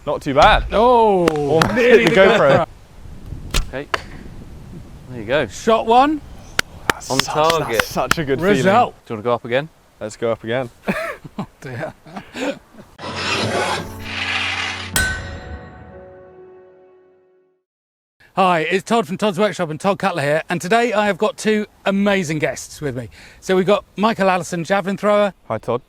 Not too bad. Oh, Almost nearly hit the GoPro. Okay, there you go. Shot one. On target. That's such a good Result. Do you want to go up again? feeling. Let's go up again. Oh dear. Hi, it's Todd from Todd's Workshop and Todd Cutler here, and today I have got two amazing guests with me. So we've got Michael Allison, javelin thrower. Hi, Todd.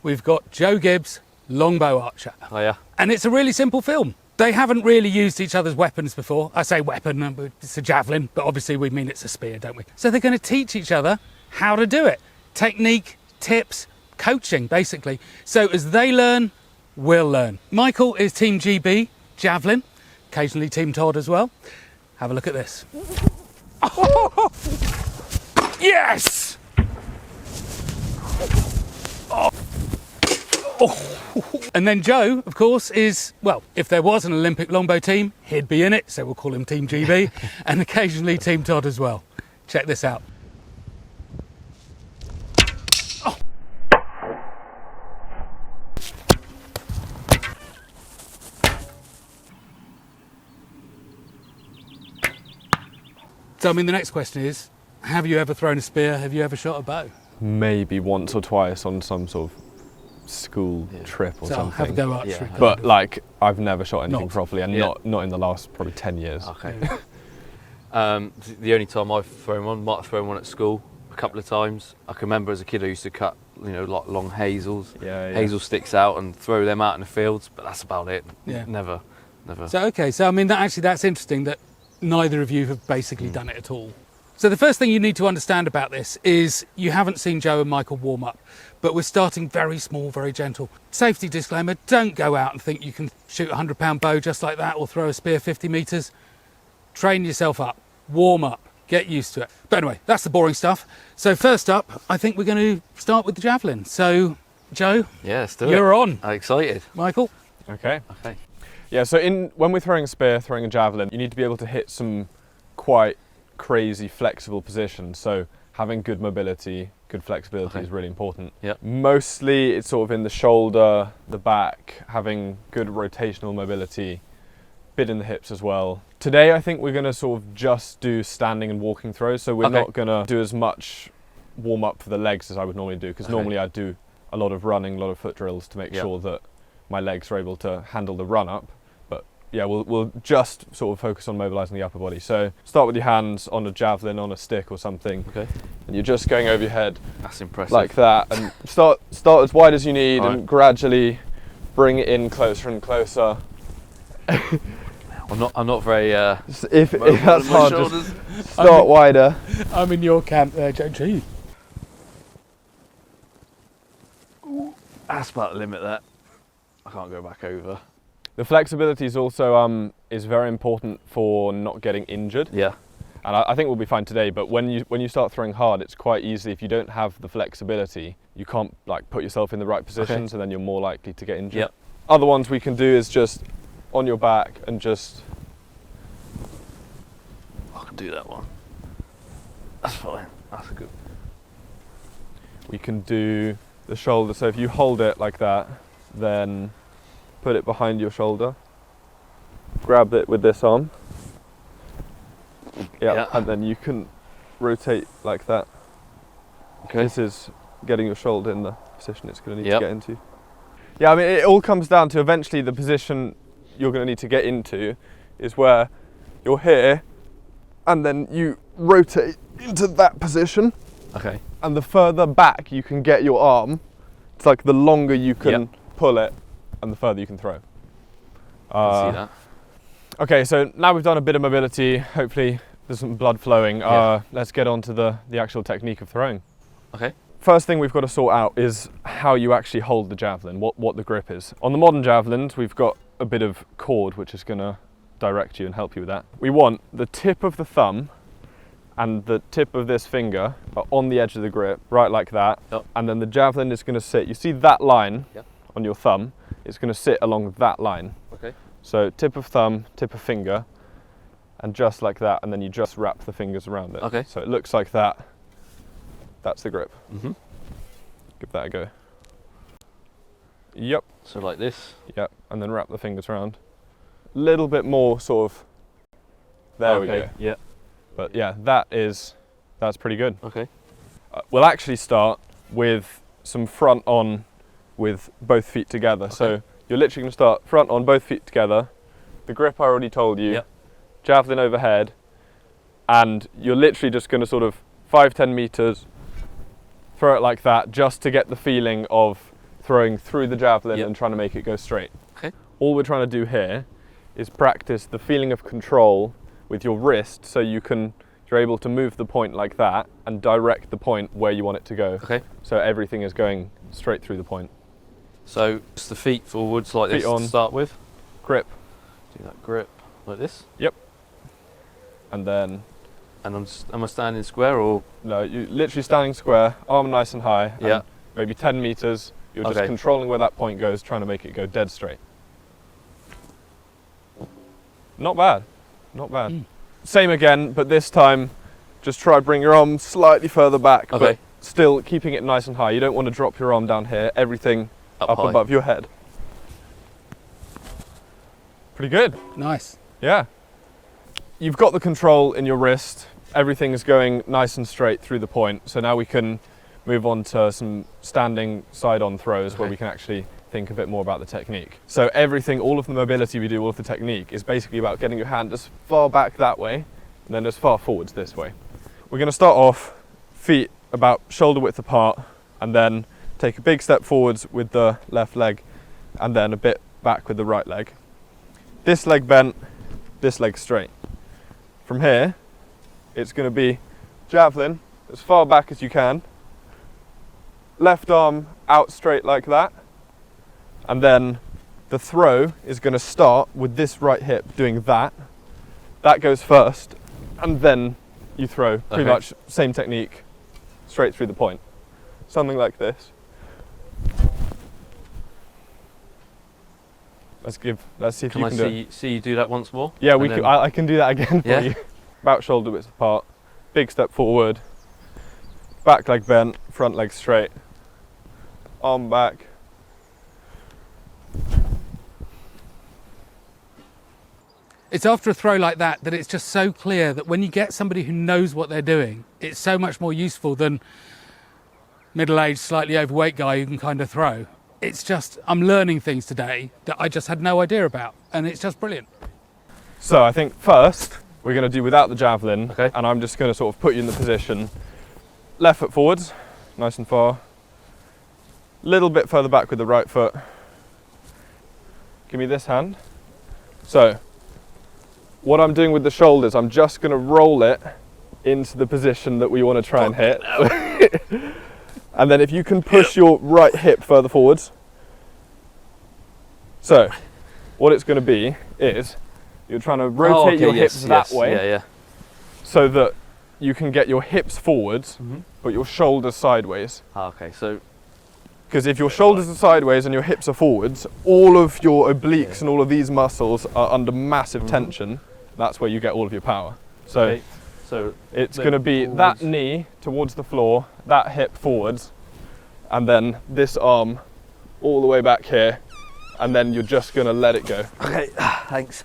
We've got Joe Gibbs, longbow archer. Oh yeah. And it's a really simple film. They haven't really used each other's weapons before. I say weapon, it's a javelin, but obviously we mean it's a spear, don't we? So they're going to teach each other how to do it. Technique, tips, coaching, basically. So as they learn, we'll learn. Michael is Team GB, javelin, occasionally Team Todd as well. Have a look at this. Oh, yes! Oh. Oh. And then Joe, of course, is, well, if there was an Olympic longbow team, he'd be in it, so we'll call him Team GB, and occasionally Team Todd as well. Check this out. Oh. So, I mean, the next question is, have you ever thrown a spear? Have you ever shot a bow? Maybe once or twice on some sort of school trip or So something. have a go archery. Yeah. kind But of. like, I've never shot anything Not- properly, and Yeah. not in the last probably 10 years. Okay. The only time I've thrown one, might have thrown one at school a couple of times. I can remember as a kid I used to cut, like long hazels, Yeah, yeah. hazel sticks out and throw them out in the fields, but that's about it. Yeah. Never. So, okay, so I mean, that's interesting that neither of you have basically done it at all. So the first thing you need to understand about this is you haven't seen Joe and Michael warm up, but we're starting very small, very gentle. Safety disclaimer, don't go out and think you can shoot a 100-pound bow just like that or throw a spear 50 metres. Train yourself up, warm up, get used to it. But anyway, that's the boring stuff. So first up, I think we're going to start with the javelin. So, Joe, Yeah, let's do it. you're on. I'm excited. Michael? Okay. Okay. Yeah, so when we're throwing a spear, throwing a javelin, you need to be able to hit some quite crazy flexible positions. So having good mobility, good flexibility is really important. Yep. Mostly it's sort of in the shoulder, the back, having good rotational mobility, bit in the hips as well. Today I think we're going to sort of just do standing and walking throws, so we're not going to do as much warm up for the legs as I would normally do, because normally I do a lot of running, a lot of foot drills to make sure that my legs are able to handle the run up. Yeah, we'll just sort of focus on mobilising the upper body. So start with your hands on a javelin, on a stick or something. Okay. And you're just going over your head. That's impressive. Like that. And start as wide as you need Right. and gradually bring it in closer and closer. I'm not very. If that's hard, shoulders. just start wider. I'm in your camp there, Joe. Gee. That's about the limit. That I can't go back over. The flexibility is also is very important for not getting injured. Yeah. And I think we'll be fine today, but when you start throwing hard, it's quite easy. If you don't have the flexibility, you can't like put yourself in the right positions, and then you're more likely to get injured. Yep. Other ones we can do is just on your back and just. I can do that one. That's fine. That's good. We can do the shoulder. So if you hold it like that, then put it behind your shoulder. Grab it with this arm. Yeah. And then you can rotate like that. Okay. This is getting your shoulder in the position it's going to need to get into. Yeah, I mean, it all comes down to eventually the position you're going to need to get into is where you're here, and then you rotate into that position. Okay. And the further back you can get your arm, it's like the longer you can pull it, and the further you can throw. I can see that. Okay, so now we've done a bit of mobility. Hopefully there's some blood flowing. Let's get on to the actual technique of throwing. Okay. First thing we've got to sort out is how you actually hold the javelin, what the grip is. On the modern javelins, we've got a bit of cord which is going to direct you and help you with that. We want the tip of the thumb and the tip of this finger are on the edge of the grip, right like that. Yep. And then the javelin is going to sit, you see that line Yep. on your thumb, it's going to sit along that line. Okay. So tip of thumb, tip of finger, and just like that, and then you just wrap the fingers around it. Okay. So it looks like that. That's the grip. Mm-hmm. Give that a go. Yep. So like this. Yep. And then wrap the fingers around. A little bit more sort of. There we go. Yeah. But yeah, that's pretty good. Okay. We'll actually start with some front on with both feet together. Okay. So you're literally going to start front on, both feet together. The grip I already told you. Yep. Javelin overhead. And you're literally just going to sort of 5-10 meters, throw it like that, just to get the feeling of throwing through the javelin Yep. and trying to make it go straight. Okay. All we're trying to do here is practice the feeling of control with your wrist, so you're able to move the point like that and direct the point where you want it to go. Okay. So everything is going straight through the point. So just the feet forwards like Feet this on. to start with. Grip. Do that grip like this. Yep. And then, And am I standing square or? no, you literally standing square, arm nice and high. Yeah. And maybe 10 meters. You're just Okay. controlling where that point goes, trying to make it go dead straight. Not bad. Not bad. Mm. Same again, but this time just try bring your arm slightly further back, but Okay. still keeping it nice and high. You don't want to drop your arm down here. Everything up high. above your head. Pretty good. Nice. Yeah. You've got the control in your wrist. Everything is going nice and straight through the point. So now we can move on to some standing side-on throws where Okay. we can actually think a bit more about the technique. So everything, all of the mobility we do, all of the technique is basically about getting your hand as far back that way and then as far forwards this way. We're going to start off feet about shoulder width apart and then take a big step forwards with the left leg and then a bit back with the right leg. This leg bent, this leg straight. From here, it's going to be javelin as far back as you can, left arm out straight like that, and then the throw is going to start with this right hip doing that. That goes first, and then you throw. Pretty Okay. much same technique, straight through the point. Something like this. Let's see if Can you I can do it. see you do that once more? Yeah, And then- I can do that again for Yeah? you. About shoulder width apart, big step forward, back leg bent, front leg straight, arm back. It's after a throw like that that it's just so clear that when you get somebody who knows what they're doing, it's so much more useful than middle-aged, slightly overweight guy who can kind of throw. It's just, I'm learning things today that I just had no idea about, and it's just brilliant. So I think first we're going to do without the javelin, Okay. and I'm just going to sort of put you in the position. Left foot forwards, nice and far. Little bit further back with the right foot. Give me this hand. So what I'm doing with the shoulders, I'm just going to roll it into the position that we want to try and hit. And then if you can push your right hip further forwards. So what it's going to be is you're trying to rotate your hips that way, Yeah, yeah. so that you can get your hips forwards, Mhm. but your shoulders sideways. Ah, okay, so Because if your shoulders are sideways and your hips are forwards, all of your obliques and all of these muscles are under massive tension. That's where you get all of your power. So okay. So it's then going to be that forwards. knee towards the floor, that hip forwards, and then this arm all the way back here, and then you're just going to let it go. okay, thanks.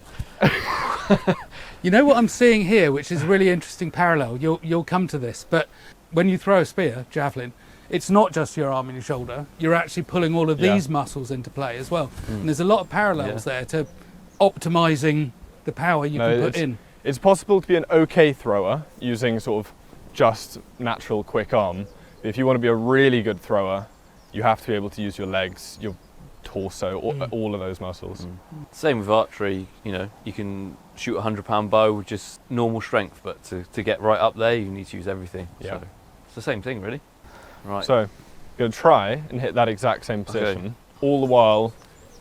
You know what I'm seeing here, which is a really interesting parallel. You'll come to this, but when you throw a spear, javelin, it's not just your arm and your shoulder. You're actually pulling all of Yeah. these muscles into play as well. And there's a lot of parallels there to optimizing the power you No, can put in. It's possible to be an okay thrower using sort of just natural quick arm. But if you want to be a really good thrower, you have to be able to use your legs, your torso, all of those muscles. Same with archery, you know, you can shoot a 100-pound bow with just normal strength, but to get right up there, you need to use everything. Yeah. So it's the same thing, really. Right. So, going to try and hit that exact same position. All the while,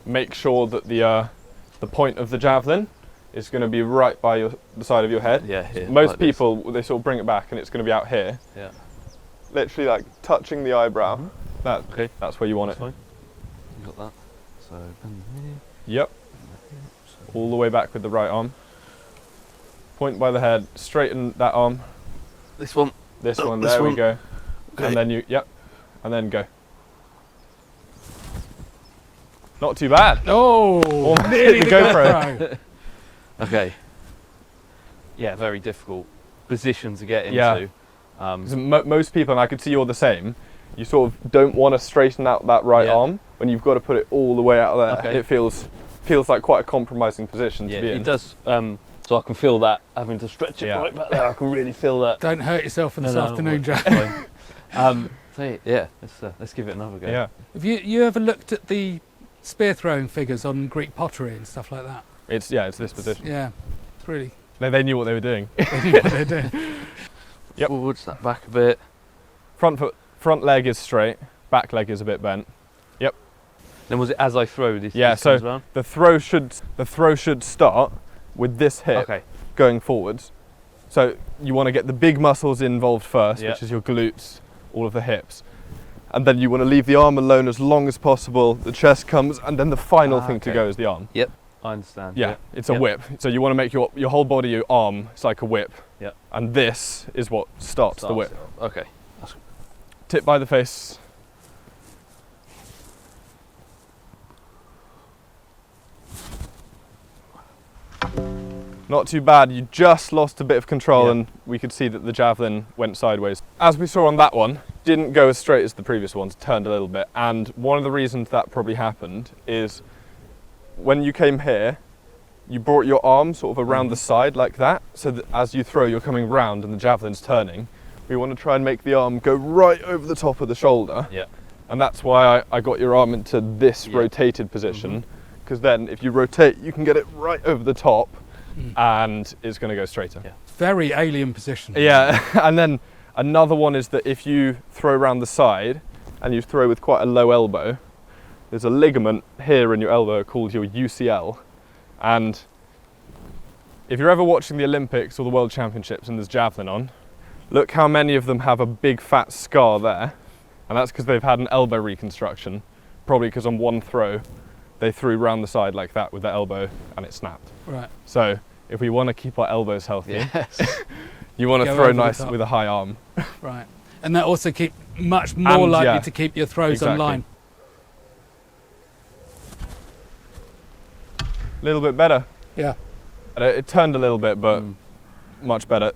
make sure that the point of the javelin is going to be right by the side of your head. yeah, here, Most like this. people, they sort of bring it back and it's going to be out here. Yeah. Literally like touching the eyebrow. Okay. That's where you want That's it. fine. You got that. So bend here. Yep. All the way back with the right arm. Point by the head, straighten that arm. This one. This one, This there we one. go. Okay. And then and then go. Not too bad. Oh, Almost nearly hit the the GoPro. GoPro. Okay. Yeah, very difficult position to get into. Yeah. 'Cause most people, and I could see you're the same, you sort of don't want to straighten out that right arm when you've got to put it all the way out there. Okay. It feels like quite a compromising position to be in. It does. So I can feel that having to stretch it Yeah. right back there. I can really feel that. Don't hurt yourself this No, afternoon, that's Jack. fine. So yeah, let's give it another go. Yeah. Have you ever looked at the spear throwing figures on Greek pottery and stuff like that? It's this position. Yeah, it's really They knew what they were doing. they knew what they're doing. Yep. Forwards, that back a bit. Front leg is straight, back leg is a bit bent. Yep. Then was it as I throw this? Yeah, this comes so round? the throw should start with this hip Okay. going forwards. So you want to get the big muscles involved first, Yeah. which is your glutes, all of the hips. And then you want to leave the arm alone as long as possible. The chest comes, and then the final thing to okay. go is the arm. Yep. I understand. Yeah, it's a Yep. whip. So you want to make your whole body, your arm, it's like a whip. Yep. And this is what starts the whip. Okay. Tip by the face. Not too bad, you just lost a bit of control Yeah. and we could see that the javelin went sideways. As we saw on that one, didn't go as straight as the previous ones, turned a little bit. And one of the reasons that probably happened is when you came here, you brought your arm sort of around the side like that, so that as you throw, you're coming round and the javelin's turning. We want to try and make the arm go right over the top of the shoulder. Yeah. And that's why I got your arm into this rotated position, because then if you rotate, you can get it right over the top and it's going to go straighter. Yeah. Very alien position. Yeah, and then another one is that if you throw around the side and you throw with quite a low elbow, there's a ligament here in your elbow called your UCL. And if you're ever watching the Olympics or the World Championships and there's javelin on, look how many of them have a big fat scar there. And that's because they've had an elbow reconstruction. Probably because on one throw, they threw round the side like that with their elbow and it snapped. Right. So if we want to keep our elbows healthy, Yes. you want to Go throw over the nice top. with a high arm. Right. And that also keep much more And, likely yeah, to keep your throws exactly. online. A little bit better. Yeah. It turned a little bit, but much better.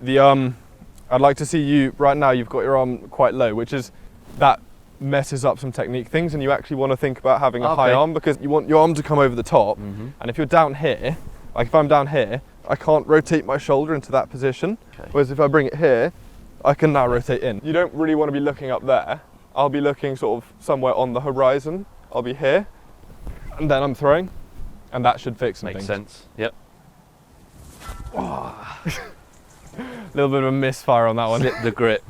I'd like to see you, right now you've got your arm quite low, which is, that messes up some technique things and you actually want to think about having a high Okay. arm because you want your arm to come over the top. And if you're down here, like if I'm down here, I can't rotate my shoulder into that position. Okay. Whereas if I bring it here, I can now rotate in. You don't really want to be looking up there. I'll be looking sort of somewhere on the horizon. I'll be here and then I'm throwing and that should fix some Makes things. sense. Yep. A little bit of a misfire on that one. Slip the grip.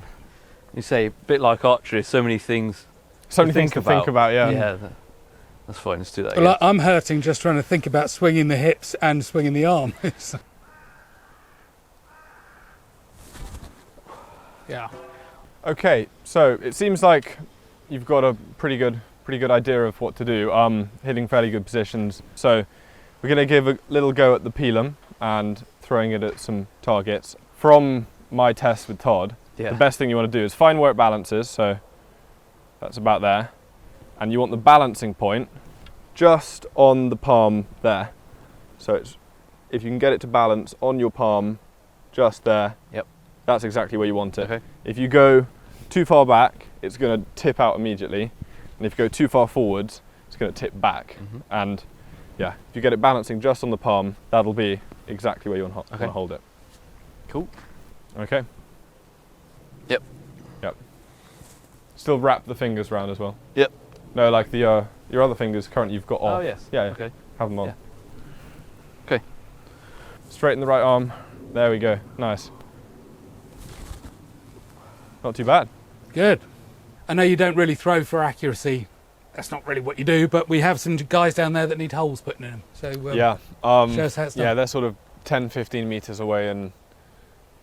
You say a bit like archery. So many things. So many things to think about, yeah. Yeah. That's fine. Let's do that. Well, again. I'm hurting just trying to think about swinging the hips and swinging the arm. Yeah. Okay, so it seems like you've got a pretty good idea of what to do, hitting fairly good positions. So we're going to give a little go at the Pilum and throwing it at some targets. From my test with Todd, Yeah. the best thing you want to do is find where it balances, so that's about there. And you want the balancing point just on the palm there. So it's, if you can get it to balance on your palm, just there, Yep. that's exactly where you want it. Okay. If you go too far back, it's going to tip out immediately. And if you go too far forwards, it's going to tip back. And yeah, if you get it balancing just on the palm, that'll be exactly where you want to hold it. Cool. Okay. Yep. Yep. Still wrap the fingers round as well. Yep. No, like the your other fingers currently you've got off. Oh yes. Yeah, yeah. Okay. Have them on. Yeah. Okay. Straighten the right arm. There we go. Nice. Not too bad. Good. I know you don't really throw for accuracy. That's not really what you do, but we have some guys down there that need holes putting in them. So Yeah. show us how it's done. Yeah, they're sort of 10, 15 meters away, and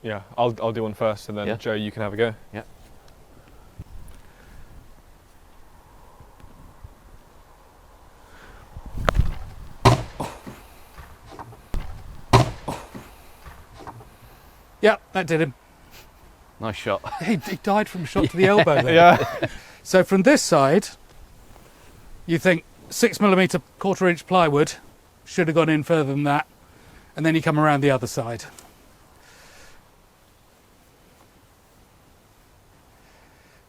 yeah, I'll do one first, and then Yeah. Joe, you can have a go. Yeah. Yeah, that did him. Nice shot. He died from a shot to the elbow there. Yeah. So from this side, you think, 6mm 1/4 inch plywood. Should have gone in further than that. And then you come around the other side.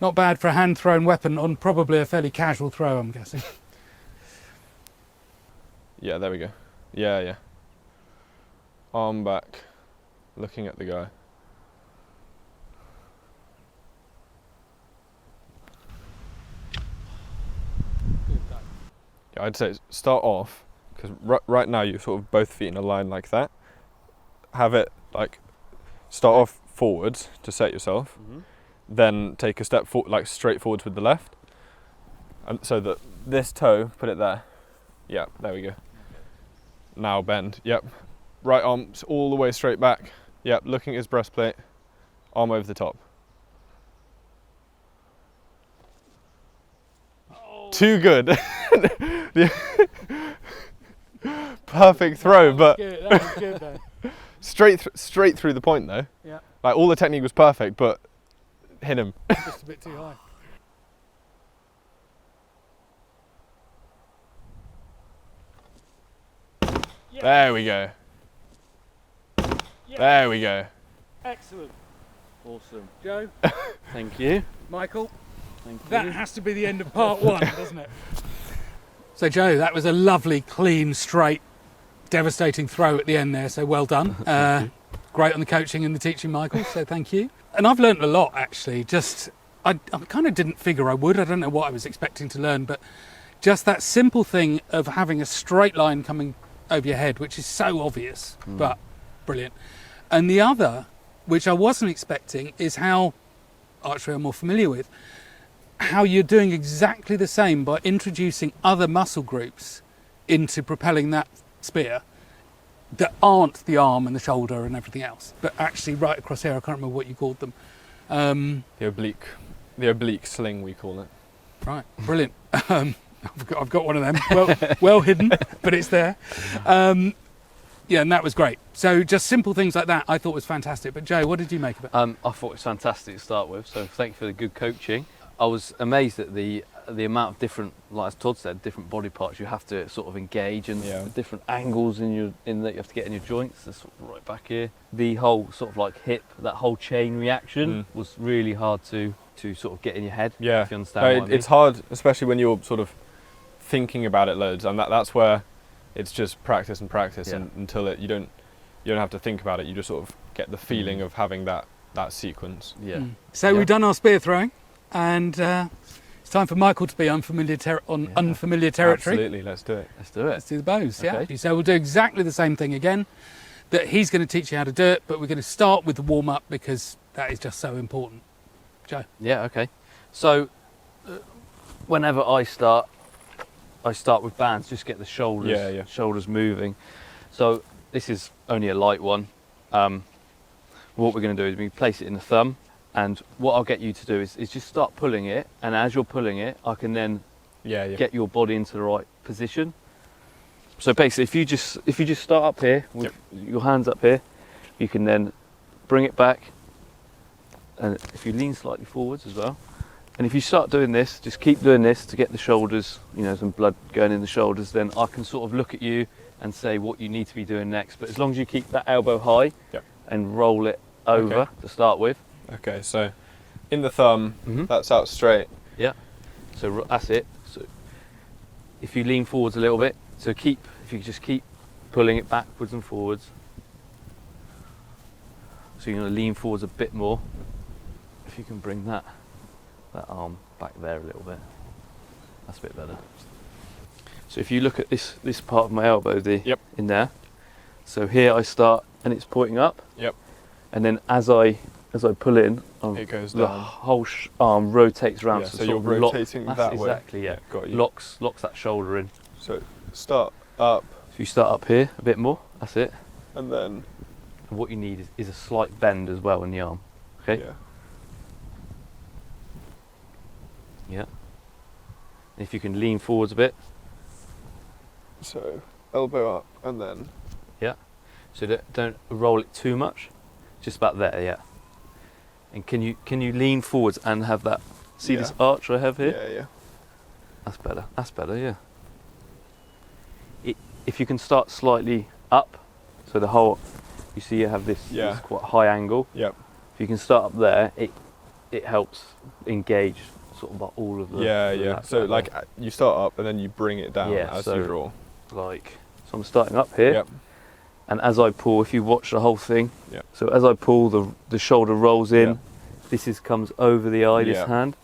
Not bad for a hand-thrown weapon on probably a fairly casual throw, I'm guessing. Yeah, there we go. Yeah, yeah. Arm back, looking at the guy. Yeah, I'd say start off, because right now you're sort of both feet in a line like that. Have it like, start off forwards to set yourself, then take a step like straight forwards with the left. And so that this toe, put it there. Yeah, there we go. Now bend, yep. Right arm all the way straight back. Yep, looking at his breastplate, arm over the top. Oh. Too good. Perfect throw, but that was good though. straight through the point though. Yeah. Like all the technique was perfect, but hit him. Just a bit too high. Yeah. There we go. Yeah. There we go. Excellent. Awesome. Joe, Thank you. Michael, Thank you. that has to be the end of part one, doesn't it? So Joe, that was a lovely, clean, straight, devastating throw at the end there, so well done. Great on the coaching and the teaching, Michael, so thank you. And I've learnt a lot, actually. I kind of didn't figure I would. I don't know what I was expecting to learn, but just that simple thing of having a straight line coming over your head, which is so obvious, but brilliant. And the other, which I wasn't expecting, is how, archery I'm more familiar with, how you're doing exactly the same by introducing other muscle groups into propelling that spear that aren't the arm and the shoulder and everything else, but actually right across here. I can't remember what you called them. The oblique sling, we call it. Right, brilliant. I've got one of them, well hidden, but it's there. Yeah, and that was great. So just simple things like that I thought was fantastic. But Joe, what did you make of it? I thought it was fantastic to start with, so thank you for the good coaching. I was amazed at the amount of different, like as Todd said, different body parts you have to sort of engage, and the different angles that you have to get in your joints. That's sort of right back here. The whole sort of like hip, that whole chain reaction was really hard to sort of get in your head. Yeah, if you understand what I mean. It's hard, especially when you're sort of thinking about it loads, and that's where it's just practice and practice, and until you don't have to think about it. You just sort of get the feeling of having that sequence. Yeah. So we've done our spear throwing, and it's time for Michael to be unfamiliar unfamiliar territory. Absolutely, let's do it. Let's do it. Let's do the bows. Okay. Yeah. So we'll do exactly the same thing again. That he's going to teach you how to do it, but we're going to start with the warm up because that is just so important. Joe. Yeah. Okay. So whenever I start with bands, just get the shoulders moving. So this is only a light one. What we're going to do is we place it in the thumb, and what I'll get you to do is just start pulling it, and as you're pulling it, I can then get your body into the right position. So basically, if you just start up here with your hands up here, you can then bring it back, and if you lean slightly forwards as well. And if you start doing this, just keep doing this to get the shoulders, some blood going in the shoulders, then I can sort of look at you and say what you need to be doing next. But as long as you keep that elbow high and roll it over to start with. Okay, so in the thumb, that's out straight. Yeah, so that's it. So if you lean forwards a little bit, if you just keep pulling it backwards and forwards. So you're going to lean forwards a bit more. If you can bring that arm back there a little bit, that's a bit better. So if you look at this part of my elbow in there, so here I start and it's pointing up, and then as I pull in, it goes the down. whole arm rotates around. So you're rotating that way. Exactly, yeah. Got you. Locks that shoulder in. So start up. So you start up here a bit more, that's it. And then what you need is a slight bend as well in the arm. Okay? Yeah. If you can lean forwards a bit. So elbow up and then. Yeah. So don't roll it too much. Just about there, yeah. And can you lean forwards and have that? See this arch I have here? Yeah. That's better, yeah. if you can start slightly up, so the whole, you see you have this, Yeah. this quite high angle. Yep. If you can start up there, it helps engage sort of like all of the. Yeah. So like you start up and then you bring it down as so you draw. Like, so I'm starting up here. Yep. And as I pull, if you watch the whole thing, Yep. so as I pull, the shoulder rolls in. Yep. This comes over the eye, this Yep. hand.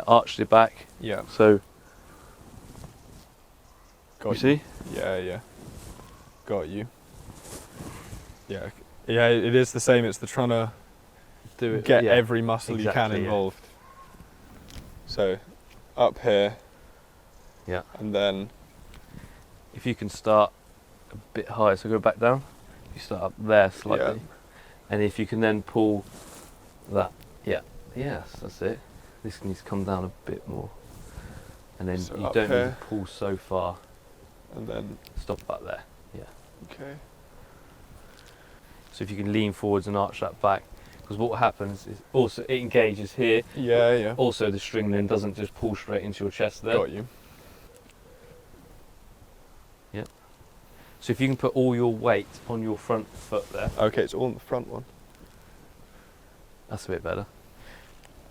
Arched it back. Yeah. So Got you see? Yeah. Got you. Yeah. Yeah, it is the same. It's the trying to Do it. get yeah. every muscle you can Exactly, yeah. involved. So up here. Yeah. And then If you can start a bit higher, so go back down. You start up there slightly. Yeah. And if you can then pull that, yes, that's it. This needs to come down a bit more. And then So you up don't need here. to pull so far. and then Stop back there. Yeah. okay. So if you can lean forwards and arch that back, because what happens is also it engages here. Yeah. Also, the string then doesn't just pull straight into your chest there. Got you. So if you can put all your weight on your front foot there, Okay, it's all in the front one. that's a bit better.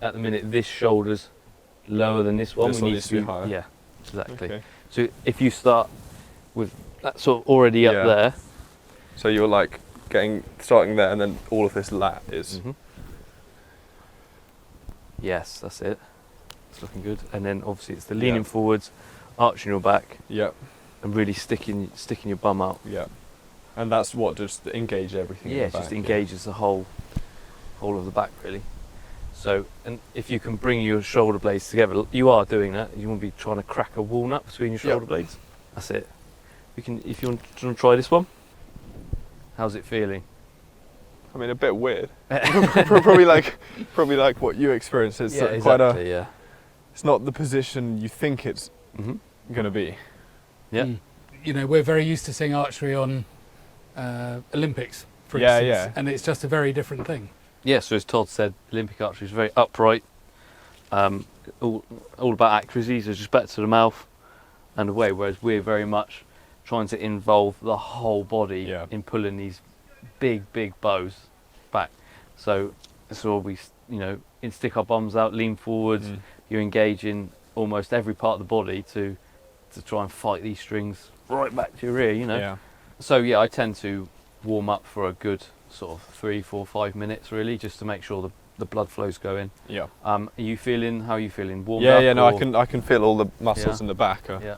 At the minute, this shoulder's lower than this one. This We one need needs to be higher. Yeah, exactly. Okay. So if you start with that sort of already up Yeah. there, So you're like starting there, and then all of this lat is. yes, that's it. It's looking good. And then obviously it's the leaning Yeah. forwards, arching your back, Yep. and really sticking your bum out. Yeah. And that's what just engage everything. in Yeah, the it just back, engages the whole of the back really. So, and if you can bring your shoulder blades together, you are doing that. You want to be trying to crack a walnut between your shoulder Yep. blades. That's it. If you want to try this one. How's it feeling? I mean, a bit weird. probably like what you experienced. It's quite a. yeah. It's not the position you think it's hmm going to be. Yeah. You know, we're very used to seeing archery on Olympics, for Yeah, instance, yeah. and it's just a very different thing. Yeah, so as Todd said, Olympic archery is very upright, all about accuracy, so just back to the mouth and away, whereas we're very much trying to involve the whole body Yeah. in pulling these big bows back. So we, stick our bums out, lean forwards, you engage in almost every part of the body to try and fight these strings right back to your ear, Yeah. So yeah, I tend to warm up for a good sort of 3, 4, 5 minutes really, just to make sure the blood flows going. Yeah. How are you feeling? Warmed Yeah. up? Yeah. No, or- I can feel all the muscles Yeah. in the back are Yeah.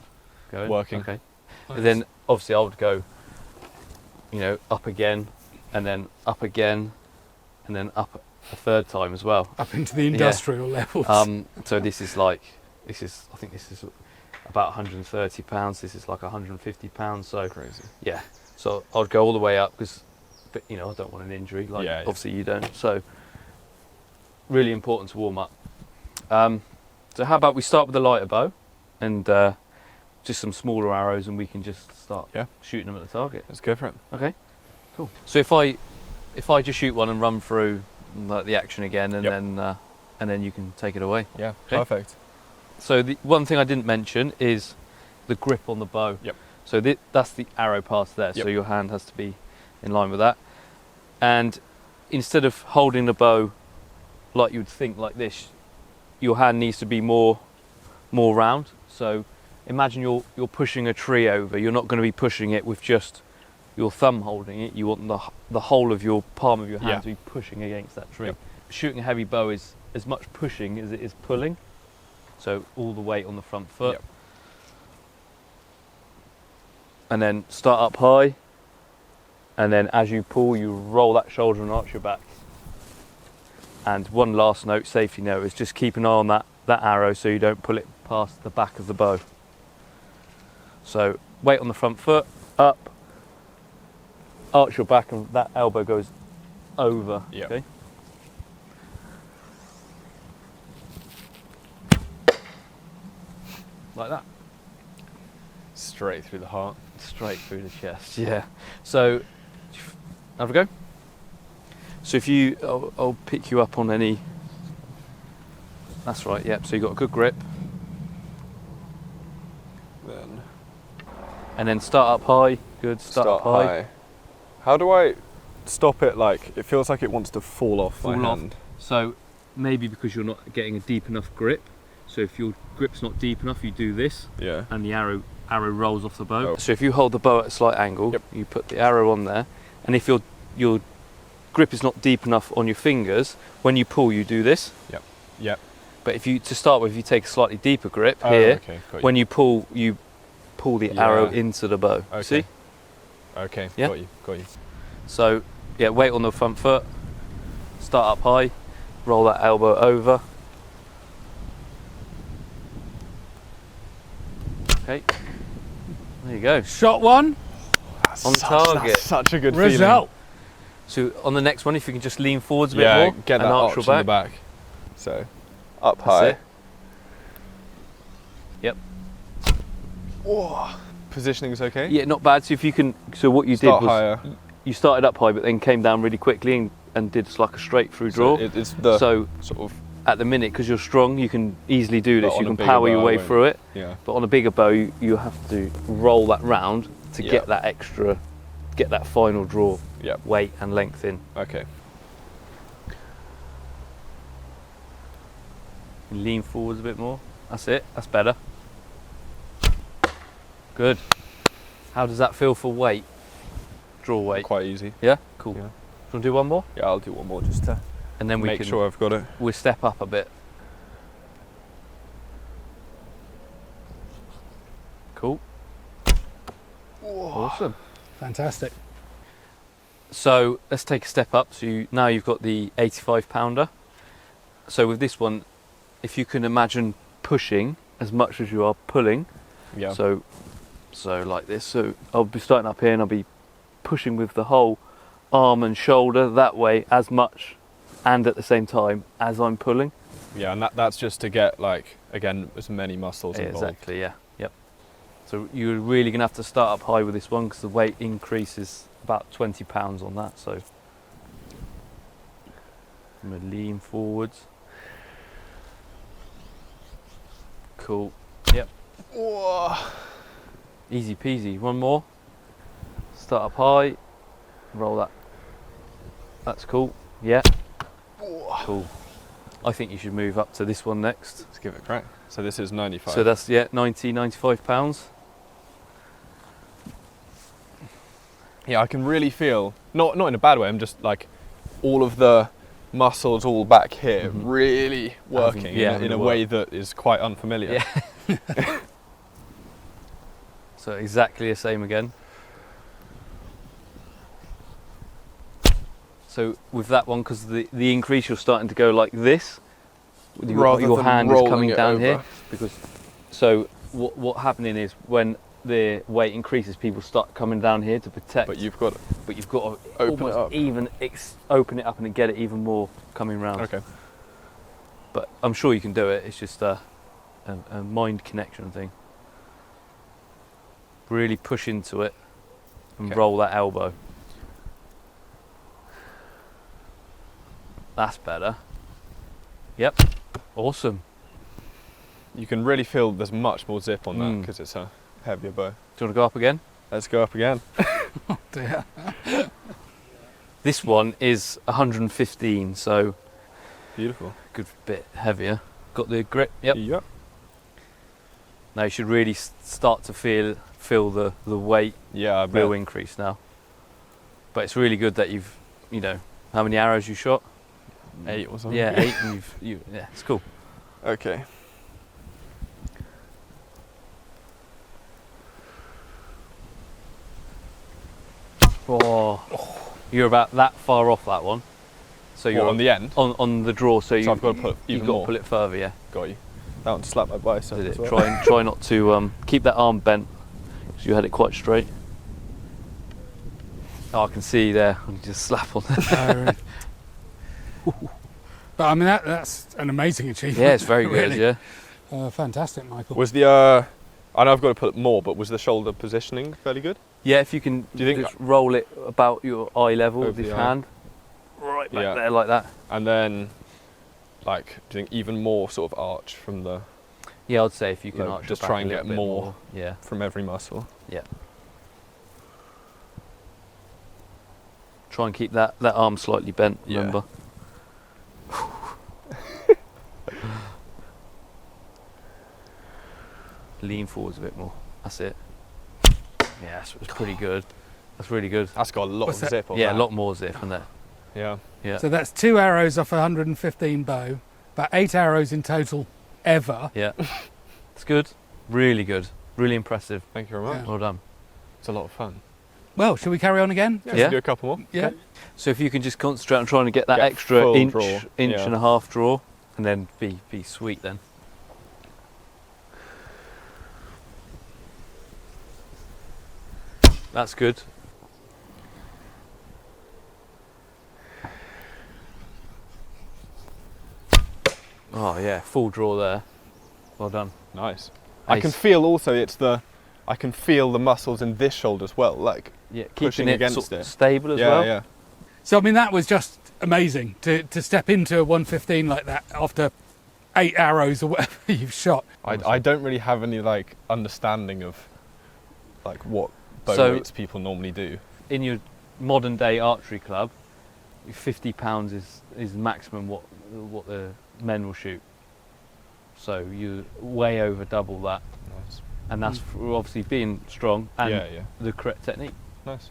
Going? working. Okay. And then obviously I would go, up again, and then up again, and then up a third time as well. Up into the industrial levels. So I think this is about 130 pounds. This is like 150 pounds. So Crazy. yeah. So I'd go all the way up because, I don't want an injury. Like Yeah. obviously you don't. So really important to warm up. So how about we start with the lighter bow, and just some smaller arrows, and we can just start shooting them at the target. Let's go for it. Okay. Cool. So if I just shoot one and run through like the action again, and then you can take it away. Yeah. Okay. Perfect. So the one thing I didn't mention is the grip on the bow. Yep. So that's the arrow pass there. Yep. So your hand has to be in line with that. And instead of holding the bow like you would think like this, your hand needs to be more round. So imagine you're pushing a tree over. You're not going to be pushing it with just your thumb holding it. You want the whole of your palm of your hand to be pushing against that tree. Yep. Shooting a heavy bow is as much pushing as it is pulling. So all the weight on the front foot. Yep. And then start up high, and then as you pull, you roll that shoulder and arch your back. And one last note, safety note, is just keep an eye on that arrow so you don't pull it past the back of the bow. So weight on the front foot, up, arch your back, and that elbow goes over. Yep. Okay. Like that. Straight through the heart. Straight through the chest, yeah. So, have a go. So if I'll pick you up on any. That's right, yep. So you've got a good grip. Then And then start up high. Good, start up high. How do I stop it? Like, it feels like it wants to fall off my hand. So maybe because you're not getting a deep enough grip. So if your grip's not deep enough, you do this. Yeah. And the arrow rolls off the bow. Oh. So if you hold the bow at a slight angle, you put the arrow on there. And if your grip is not deep enough on your fingers, when you pull, you do this. Yep. But to start with, you take a slightly deeper grip here. Okay, when you pull the arrow into the bow. Okay. See? Okay, Yeah? got you. So, yeah, weight on the front foot, start up high, roll that elbow over. Okay, there you go. Shot one. On target. That's such a good Result. So on the next one, if you can just lean forwards a bit feeling. more, Yeah, get that and arch your in the back. So, up That's high. it. Yep. Whoa. Positioning's okay? Yeah, not bad. So if you can, so what you Start did was higher. you started up high, but then came down really quickly and did like a straight through draw. So it's the so sort of. at the minute, because you're strong, you can easily do this. But You on a can bigger power your bow, way I won't. through it. Yeah. But on a bigger bow, you have to roll that round to get that extra, get that final draw weight and length in. Okay. Lean forwards a bit more. That's it. That's better. Good. How does that feel for weight? Draw weight. Quite easy. Yeah. Cool. Yeah. Do you want to do one more? Yeah, I'll do one more just to And then we make can. sure I've got it. We'll step up a bit. Cool. Whoa. Awesome. Fantastic. So let's take a step up. So now you've got the 85 pounder. So with this one, if you can imagine pushing as much as you are pulling. Yeah. So like this. So I'll be starting up here and I'll be pushing with the whole arm and shoulder that way as much and at the same time as I'm pulling. Yeah, and that's just to get, like, again, as many muscles involved. Exactly, yeah. Yep. So you're really going to have to start up high with this one because the weight increases about 20 pounds on that. So I'm going to lean forwards. Cool. Yep. Whoa. Easy peasy. One more. Start up high. Roll that. That's cool. Yeah. Whoa. Cool. I think you should move up to this one next. Let's give it a crack. So this is 95. So that's 95 pounds. Yeah, I can really feel, not in a bad way, I'm just like, all of the muscles all back here really working in a way that is quite unfamiliar. Yeah. So exactly the same again. So with that one, because the increase, you're starting to go like this. Your hand is coming down here. Because so what happening is when the weight increases, people start coming down here to protect. But you've got to open it up. even open it up and get it even more coming round. Okay. But I'm sure you can do it. It's just a mind connection thing. Really push into it and roll that elbow. That's better. Yep. Awesome. You can really feel there's much more zip on that because it's a heavier bow. Do you want to go up again? Let's go up again. Oh dear. This one is 115, so Beautiful. good bit heavier. Got the grip. Yep. Yep. Now you should really start to feel the weight Yeah, I bet. real increase now. But it's really good that you've, how many arrows you shot? 8 or something. Yeah, 8, and yeah, it's cool. Okay. Oh, you're about that far off that one. So you're on the end? on the draw. So I've got to put even you've got more. to pull it further. Yeah. Got you. That one slapped my bicep Did as it. well. Try not to keep that arm bent because you had it quite straight. Oh, I can see there. I can just slap on there. But I mean, that's an amazing achievement. Yeah, it's very good. really. Yeah. Fantastic, Michael. Was the I know I've got to put more, but was the shoulder positioning fairly good? Yeah, if you can Do you think just roll it about your eye level with Over this the eye. hand, right back there like that. And then, like, do you think even more sort of arch from the Yeah, I'd say if you can Like, arch just it back try a and little get bit more. Yeah. from every muscle? Yeah. Try and keep that arm slightly bent, remember? Lean forwards a bit more. That's it. Yeah, that's pretty good. That's really good. That's got a lot of zip on that. Yeah, a lot more zip on that. Yeah. Yeah. So that's 2 arrows off a 115 bow, about 8 arrows in total ever. Yeah. It's good. Really good. Really impressive. Thank you very much. Yeah. Well done. It's a lot of fun. Well, shall we carry on again? Yeah. Do a couple more. Yeah. Okay. So if you can just concentrate on trying to get that Get extra full inch draw. and a half draw, and then be sweet then. That's good. Oh yeah, full draw there. Well done. Nice. Ace. I can feel also I can feel the muscles in this shoulder as well, like Yeah, pushing keeping it against sort of it. stable as yeah, well. Yeah. So I mean, that was just amazing to step into a 115 like that after 8 arrows or whatever you've shot. I don't really have any like understanding of like what bow So- weights people normally do. In your modern day archery club, £50 is maximum what the men will shoot. So you way over double that, Nice. and that's for obviously being strong and Yeah. the correct technique. Nice.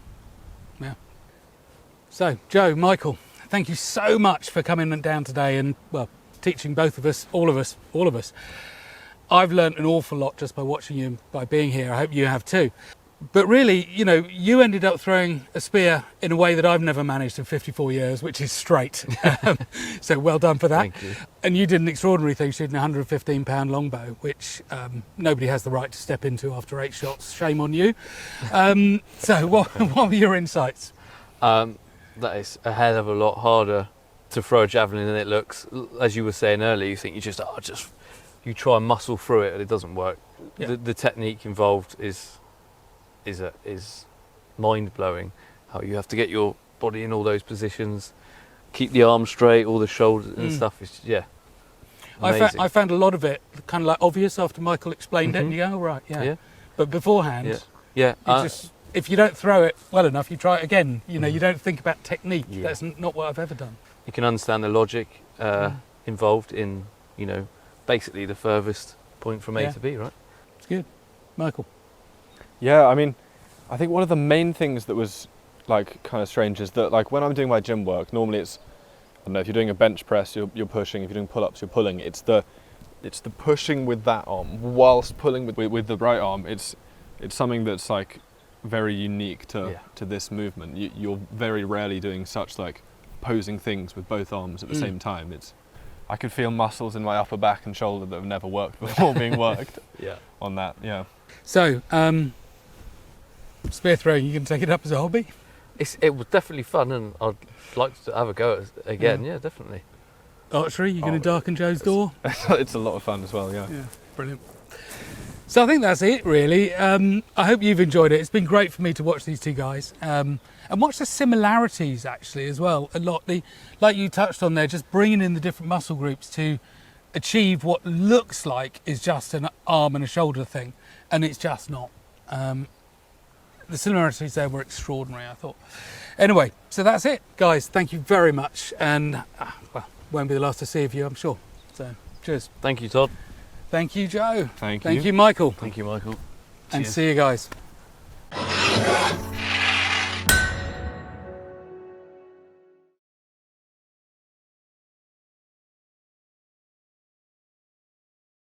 So, Joe, Michael, thank you so much for coming down today and, well, teaching both of us, all of us. I've learnt an awful lot just by watching you and by being here. I hope you have too. But really, you know, you ended up throwing a spear in a way that I've never managed in 54 years, which is straight. So well done for that. Thank you. And you did an extraordinary thing, shooting a 115-pound longbow, which nobody has the right to step into after 8 shots. Shame on you. So what were your insights? That is a hell of a lot harder to throw a javelin than it looks. As you were saying earlier, you think you try and muscle through it, and it doesn't work. Yeah. The technique involved is mind blowing. How you have to get your body in all those positions, keep the arms straight, all the shoulders and stuff. It's amazing. I found a lot of it kind of like obvious after Michael explained it, and you go, oh, right, yeah. But beforehand, Yeah. if you don't throw it well enough, you try it again. You know, you don't think about technique. Yeah. That's not what I've ever done. You can understand the logic involved in, basically the furthest point from A to B, right? It's good. Michael. Yeah, I mean, I think one of the main things that was like kind of strange is that like when I'm doing my gym work, normally it's, I don't know, if you're doing a bench press, you're pushing. If you're doing pull-ups, you're pulling. It's the pushing with that arm whilst pulling with the right arm. It's something that's like very unique to this movement. You're very rarely doing such like opposing things with both arms at the same time. I could feel muscles in my upper back and shoulder that have never worked before being worked on that. Yeah. So, spear throwing, you can take it up as a hobby? It was definitely fun, and I'd like to have a go at it again. Yeah, definitely. Archery, you're going to darken Joe's door? It's a lot of fun as well. Yeah. Yeah, brilliant. So I think that's it, really. I hope you've enjoyed it. It's been great for me to watch these two guys and watch the similarities, actually, as well. A lot, like you touched on there, just bringing in the different muscle groups to achieve what looks like is just an arm and a shoulder thing, and it's just not. The similarities there were extraordinary, I thought. Anyway, so that's it, guys. Thank you very much, and won't be the last to see of you, I'm sure. So, cheers. Thank you, Todd. Thank you, Joe. Thank you, Michael. Thank you, Michael. And Cheers. see you guys.